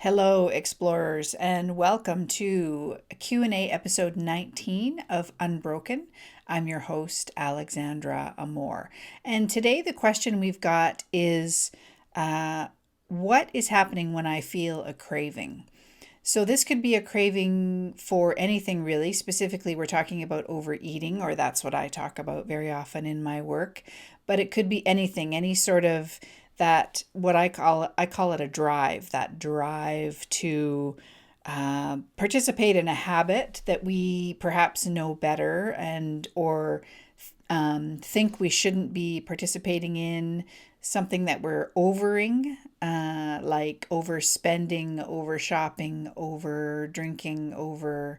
Hello, explorers, and welcome to Q&A episode 19 of Unbroken. I'm your host, Alexandra Amor. And today the question we've got is, what is happening when I feel a craving? So this could be a craving for anything really. Specifically, we're talking about overeating, or that's what I talk about very often in my work. But it could be anything, any sort of that what I call it a drive, that drive to participate in a habit that we perhaps know better and or think we shouldn't be participating in, something that we're overing, like overspending, over shopping, over drinking, over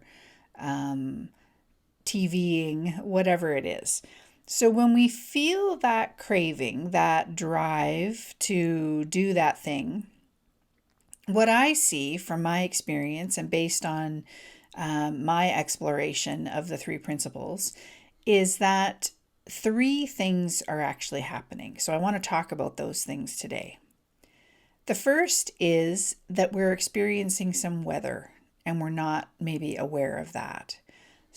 TVing, whatever it is. So when we feel that craving, that drive to do that thing, what I see from my experience and based on my exploration of the three principles is that three things are actually happening. So I want to talk about those things today. The first is that we're experiencing some weather and we're not maybe aware of that.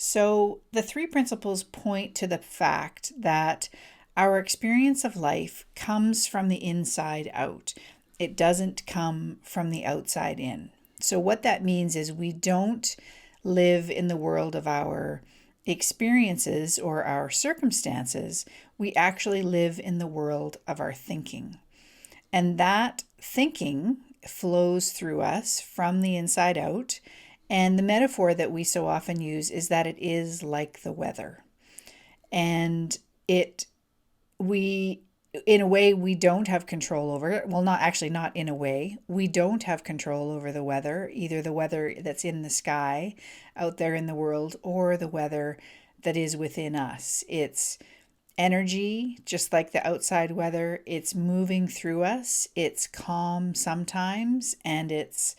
So the three principles point to the fact that our experience of life comes from the inside out. It doesn't come from the outside in. So what that means is we don't live in the world of our experiences or our circumstances. We actually live in the world of our thinking. And that thinking flows through us from the inside out. And the metaphor that we so often use is that it is like the weather. And in a way, we don't have control over it. Well, not in a way. We don't have control over the weather, either the weather that's in the sky out there in the world or the weather that is within us. It's energy, just like the outside weather. It's moving through us. It's calm sometimes, and it's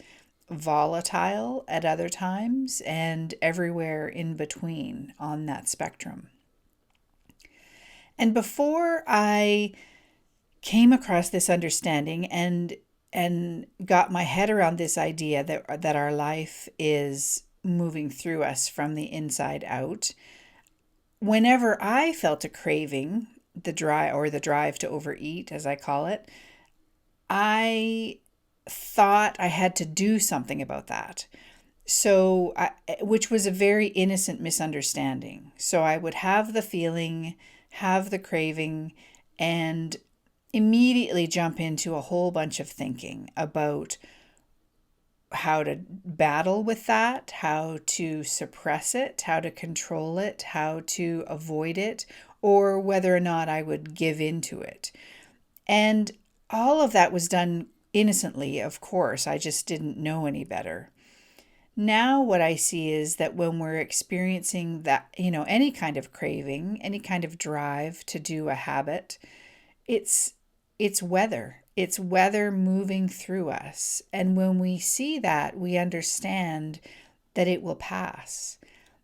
volatile at other times, and everywhere in between on that spectrum. And before I came across this understanding and got my head around this idea that our life is moving through us from the inside out, whenever I felt a craving, the drive to overeat, as I call it, I thought I had to do something about that. Which was a very innocent misunderstanding. So I would have the feeling, have the craving, and immediately jump into a whole bunch of thinking about how to battle with that, how to suppress it, how to control it, how to avoid it, or whether or not I would give into it. And all of that was done innocently, of course. I just didn't know any better. Now what I see is that when we're experiencing that, any kind of craving, any kind of drive to do a habit, it's weather. It's weather moving through us. And when we see that, we understand that it will pass,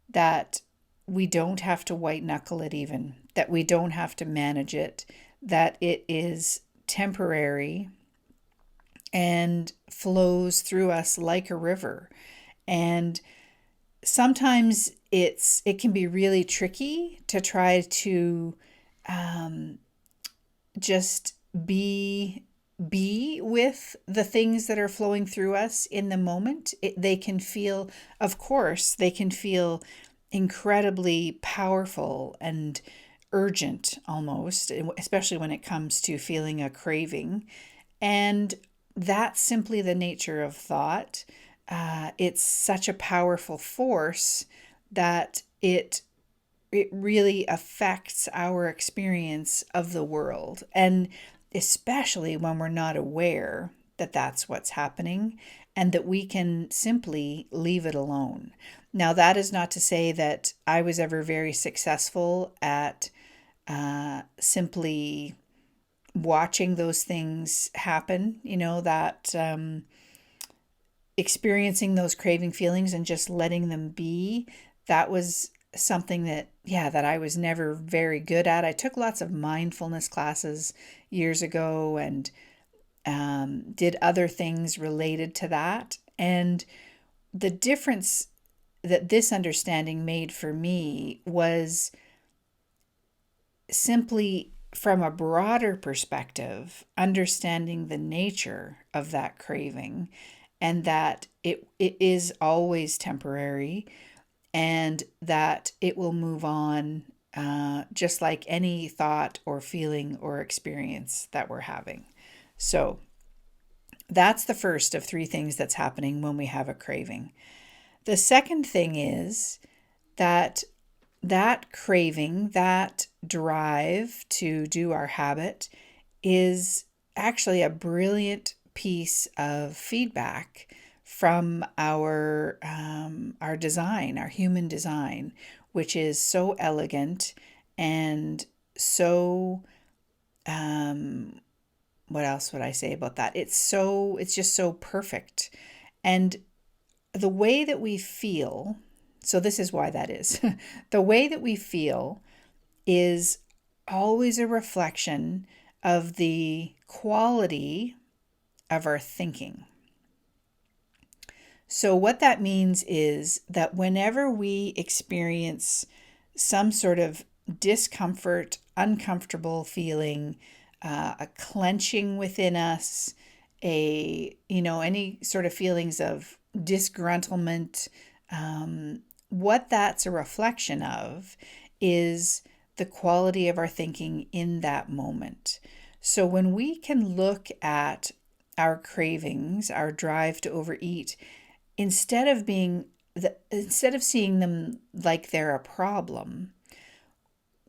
that we don't have to white knuckle it even, that we don't have to manage it, that it is temporary and flows through us like a river. And sometimes it can be really tricky to try to just be with the things that are flowing through us in the moment. They can feel, of course, incredibly powerful and urgent almost, especially when it comes to feeling a craving. And that's simply the nature of thought. It's such a powerful force that it really affects our experience of the world. And especially when we're not aware that that's what's happening and that we can simply leave it alone. Now, that is not to say that I was ever very successful at simply watching those things happen, that experiencing those craving feelings and just letting them be. That was something that I was never very good at. I took lots of mindfulness classes years ago and did other things related to that. And the difference that this understanding made for me was simply from a broader perspective, understanding the nature of that craving and that it is always temporary and that it will move on just like any thought or feeling or experience that we're having. So that's the first of three things that's happening when we have a craving. The second thing is that that craving, that drive to do our habit is actually a brilliant piece of feedback from our design, our human design, which is so elegant and so what else would I say about that? It's just so perfect. And the way that we feel, so this is why that is. The way that we feel is always a reflection of the quality of our thinking. So what that means is that whenever we experience some sort of discomfort, uncomfortable feeling, a clenching within us, any sort of feelings of disgruntlement, what that's a reflection of is the quality of our thinking in that moment. So when we can look at our cravings, our drive to overeat, instead of seeing them like they're a problem,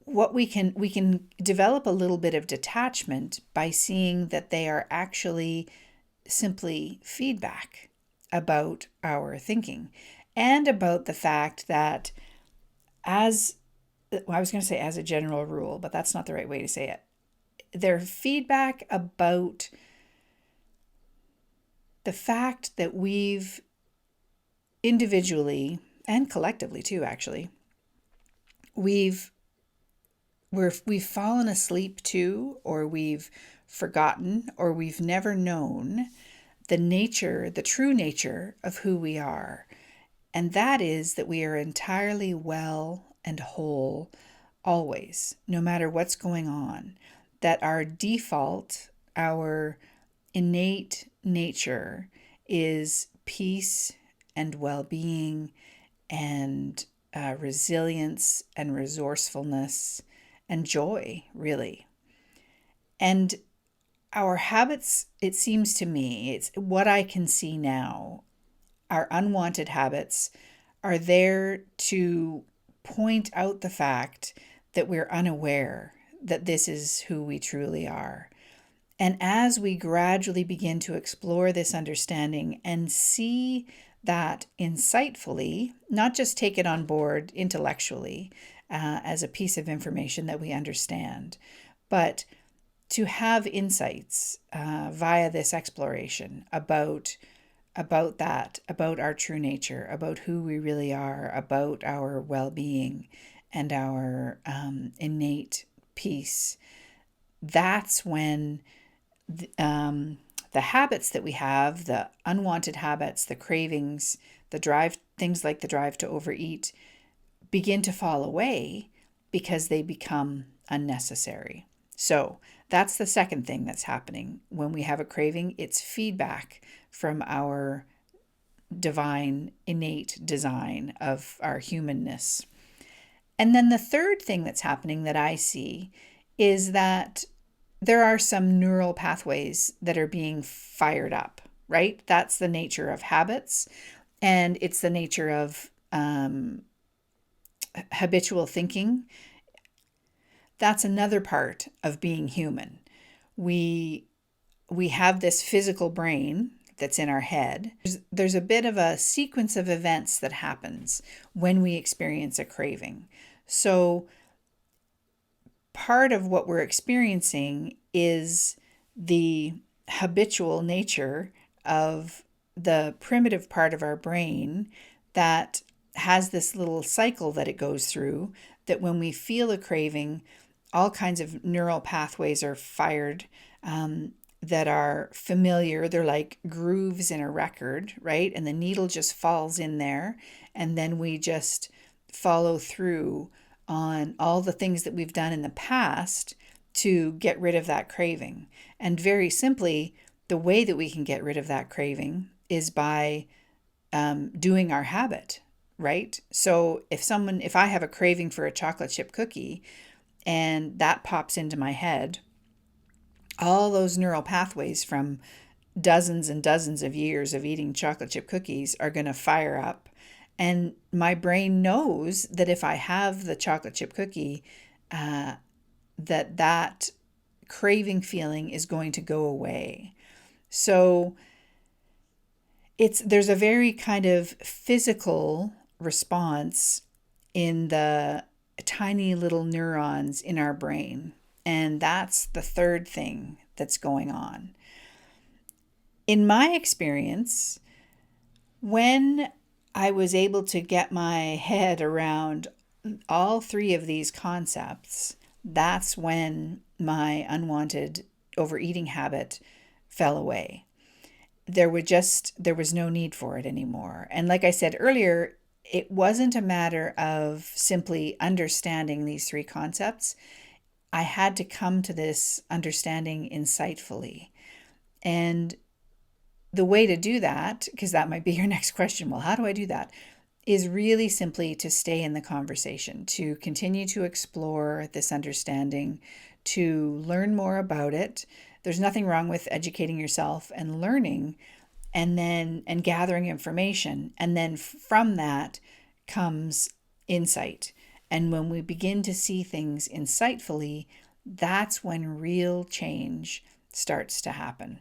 what we can develop a little bit of detachment by seeing that they are actually simply feedback about our thinking and about the fact that I was going to say as a general rule, but that's not the right way to say it. They're feedback about the fact that we've individually and collectively too, actually, we've fallen asleep to, or we've forgotten, or we've never known the true nature of who we are. And that is that we are entirely well and whole always, no matter what's going on. That our default, our innate nature is peace and well-being and resilience and resourcefulness and joy, really. And our habits, it seems to me, it's what I can see now, our unwanted habits are there to point out the fact that we're unaware that this is who we truly are. And as we gradually begin to explore this understanding and see that insightfully, not just take it on board intellectually as a piece of information that we understand, but to have insights via this exploration about that, about our true nature, about who we really are, about our well-being and our innate peace. That's when the habits that we have, the unwanted habits, the cravings, the drive, things like the drive to overeat, begin to fall away because they become unnecessary. So that's the second thing that's happening when we have a craving. It's feedback from our divine, innate design of our humanness. And then the third thing that's happening that I see is that there are some neural pathways that are being fired up, right? That's the nature of habits, and it's the nature of habitual thinking. That's another part of being human. We have this physical brain that's in our head. There's a bit of a sequence of events that happens when we experience a craving. So part of what we're experiencing is the habitual nature of the primitive part of our brain that has this little cycle that it goes through, that when we feel a craving, all kinds of neural pathways are fired, that are familiar. They're like grooves in a record, right? And the needle just falls in there. And then we just follow through on all the things that we've done in the past to get rid of that craving. And very simply, the way that we can get rid of that craving is by doing our habit, right? So if I have a craving for a chocolate chip cookie and that pops into my head, all those neural pathways from dozens and dozens of years of eating chocolate chip cookies are going to fire up. And my brain knows that if I have the chocolate chip cookie, that craving feeling is going to go away. So there's a very kind of physical response in the tiny little neurons in our brain. And that's the third thing that's going on. In my experience, when I was able to get my head around all three of these concepts, that's when my unwanted overeating habit fell away. There was no need for it anymore. And like I said earlier, it wasn't a matter of simply understanding these three concepts. I had to come to this understanding insightfully. And the way to do that, because that might be your next question, well, how do I do that? Is really simply to stay in the conversation, to continue to explore this understanding, to learn more about it. There's nothing wrong with educating yourself and learning and gathering information. And then from that comes insight. And when we begin to see things insightfully, that's when real change starts to happen.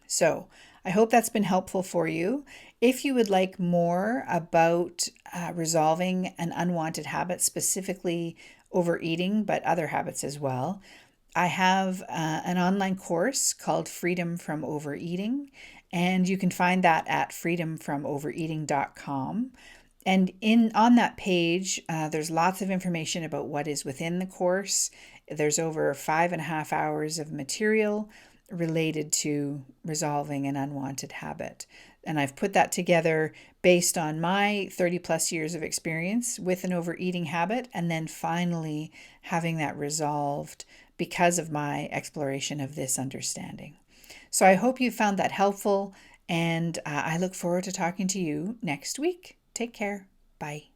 So I hope that's been helpful for you. If you would like more about resolving an unwanted habit, specifically overeating, but other habits as well, I have an online course called Freedom from Overeating, and you can find that at freedomfromovereating.com. And on that page, there's lots of information about what is within the course. There's over 5.5 hours of material related to resolving an unwanted habit. And I've put that together based on my 30 plus years of experience with an overeating habit, and then finally having that resolved because of my exploration of this understanding. So I hope you found that helpful, and I look forward to talking to you next week. Take care. Bye.